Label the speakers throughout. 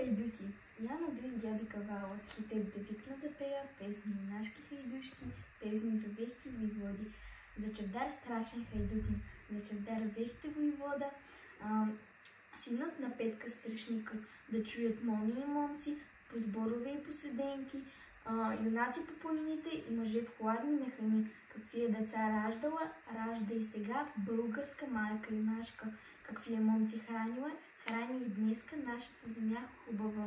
Speaker 1: хайдути. Я надуй дядо Кавала, хитеб да викна за пея, песни юнашки хайдушки, песни за вехти войводи. За чавдар страшен хайдутин, за чавдар вехте войвода, синът на Петка страшникът, да чуят моми и момци, по сборове и по седенки, юнаци по планините и мъже в хладни механи. Какви е деца раждала, ражда и сега българска майка юнашка. Какви е момци хранила, храни и днеска нашата земя хубава.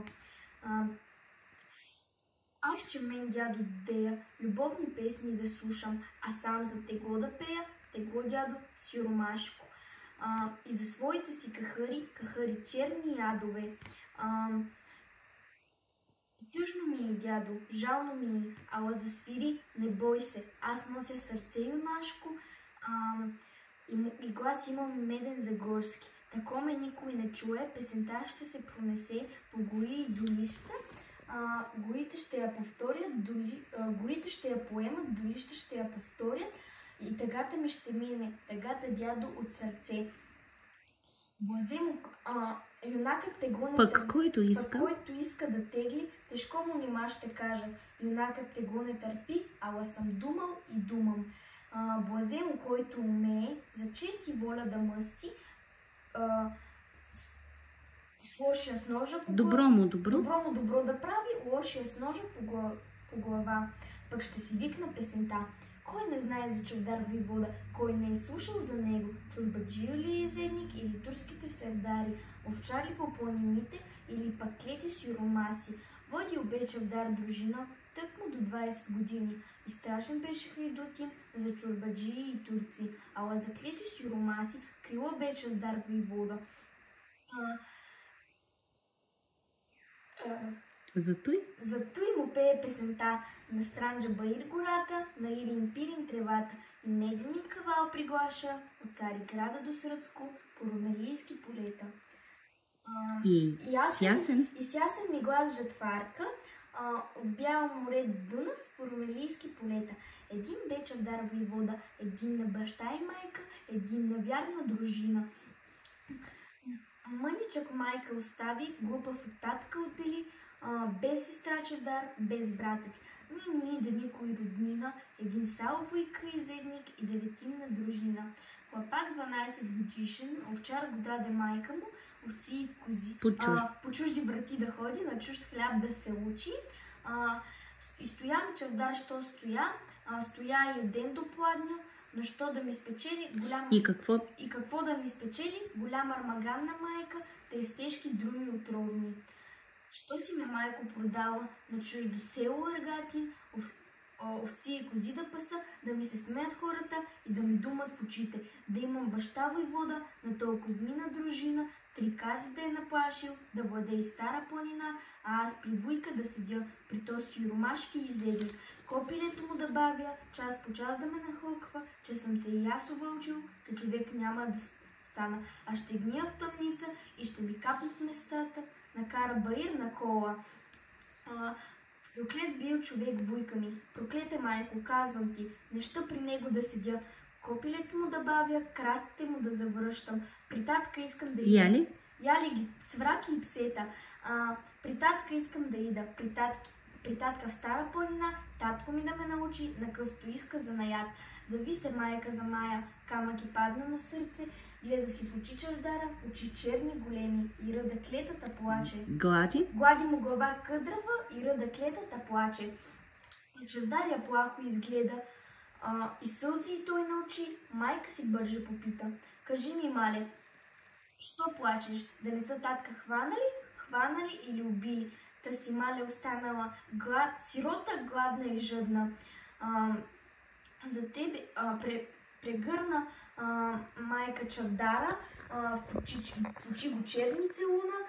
Speaker 1: Аз ще мен дядо дея, любовни песни да слушам, а сам за тегло да пея, тегло дядо сиромашко. И за своите си кахари черни ядове. Тъжно ми е, дядо, жално ми е, ала засвири, не бой се, аз нося сърце юнашко и глас имам меден загорски. Тако ме никой не чуе, песента ще се пронесе по гори и долища, горите ще я повторят, горите ще я поемат, долища ще я повторят и тъгата ми ще мине, тъгата дядо от сърце. Блаземо, юнакът тегло не
Speaker 2: пък който
Speaker 1: иска да тегли, тежко му нима ще кажа. Юнакът тегло не търпи, ала съм думал и думам. Блаземо, който умее за чест и воля да мъсти, с лошия с ножа по
Speaker 2: добро му
Speaker 1: добро да прави, лошия с ножа по глава. Пък ще си викна песента. Кой не знае за чавдар войвода, кой не е слушал за него, чорбаджия ли е езедник или турските сърдари, овчар ли по планините или пък клети сиромаси. Водил бе чавдар дружина, тъкмо до 20 години и страшен беше хайдутин за чорбаджии и турци, ала за клети сиромаси крила бе чавдар войвода. Затой му пее песента на Странджа Баир гората, на Ирин Пирин тревата и меден им кавал приглаша от Цариграда до Сръбско по румелийски полета.
Speaker 2: И с ясен
Speaker 1: ми глас жатварка от Бяло море Дунав по румелийски полета. Един бе чавдар войвода, един на баща и майка, един на вярна дружина. Мъничък майка остави, глупав от татка отдели, без сестра чавдар, без братец. Ние да никой роднина, един сал войка и зедник и деветимна дружина. Хлапак 12 годишен, овчар го даде майка му, овци и кози. По чужди врати да ходи, на чужд хляб да се учи. И стоя чавдар, що стоя и ден до пладня, но що да ми спечели и какво да ми спечели голям армаганна майка, те с тежки друми отровни. Що си ме майко продала на чуждо село Аргатин, овци и кози да паса, да ми се смеят хората и да ми думат в очите, да имам баща войвода на толкозмина дружина, 3 кази да е наплашил, да владее стара планина, а аз при вуйка да седя при този сиромашки изедник. Копилето му да бавя, час по час да ме нахлъква, че съм се и аз увълчил, че човек няма да стана, а ще гния в тъмница и ще ми капнат месецата, накара Баир на кола. Проклет бил човек вуйка ми, проклете майко, казвам ти, неща при него да седя, копилето му да бавя, крастите му да завръщам, при татка искам да ида. Яли ги, свраки и псета, при татка искам да ида, при татка в стара планина, татко ми да ме научи, на къвто иска занаят. Зави се майка за Мая, камък и падна на сърце, гледа си в очи чавдара, в очи черни големи, и ръда клетата плаче. Глади му глава къдрава, и ръда клетата плаче. Чавдар я плахо изгледа, и сълзи и той на очи, майка си бърже попита. Кажи ми, мале, що плачеш? Да не са татка хванали или убили? Та си, мале, останала сирота гладна и жадна. За тебе прегърна майка чавдара, в очи го черни целуна,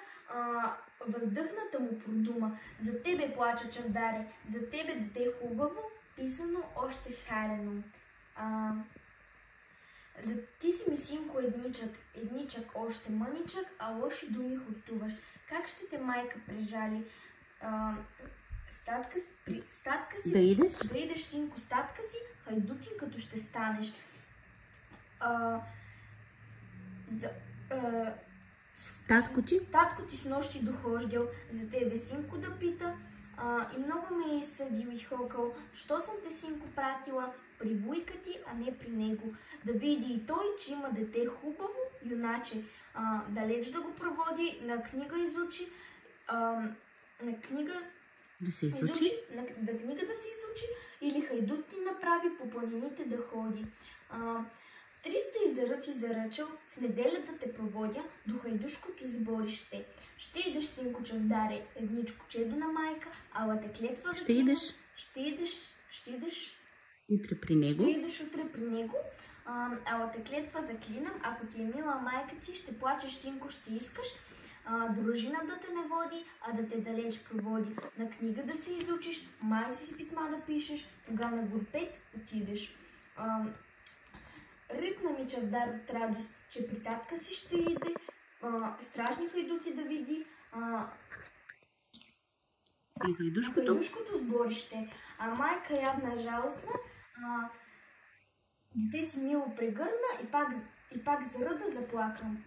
Speaker 1: въздъхната му продума. За тебе плача чавдаре, за тебе дете хубаво, писано още шарено. За ти си ми синко едничък още мъничък, а лоши думи хортуваш. Как ще те майка прежали? Статка си, да идеш синко статка си, хайдутин като ще станеш.
Speaker 2: Татко
Speaker 1: ти с нощи дохождал за тебе, синко, да пита. И много ме е съдил и хокал, що съм те, синко, пратила при вуйка ти, а не при него. Да види и той, че има дете хубаво, юначе. Далеч да го проводи, на книга изучи, на книга
Speaker 2: да се изучи,
Speaker 1: книга да се изучи, или хайдут ти направи по планините да ходи. 300 изаръци заръчал, в неделя да те проводя до хайдушкото сборище. Ще идеш, синко чавдаре, едничко чедо на майка, ала те клетва за клина. Ще идеш
Speaker 2: утре при него.
Speaker 1: Ала те клетва за клинам, ако ти е мила майка ти, ще плачеш, синко, ще искаш. Дружина да те не води, а да те далеч проводи. На книга да се изучиш, май си писма да пишеш, кога на горпет отидеш. Рипна ми чавдар от радост, че при татка си ще иде, страшни хайдути да види,
Speaker 2: и хайдушкото
Speaker 1: сборище. А майка ядна жалостна, дете си мило прегърна и пак заръда заплакам.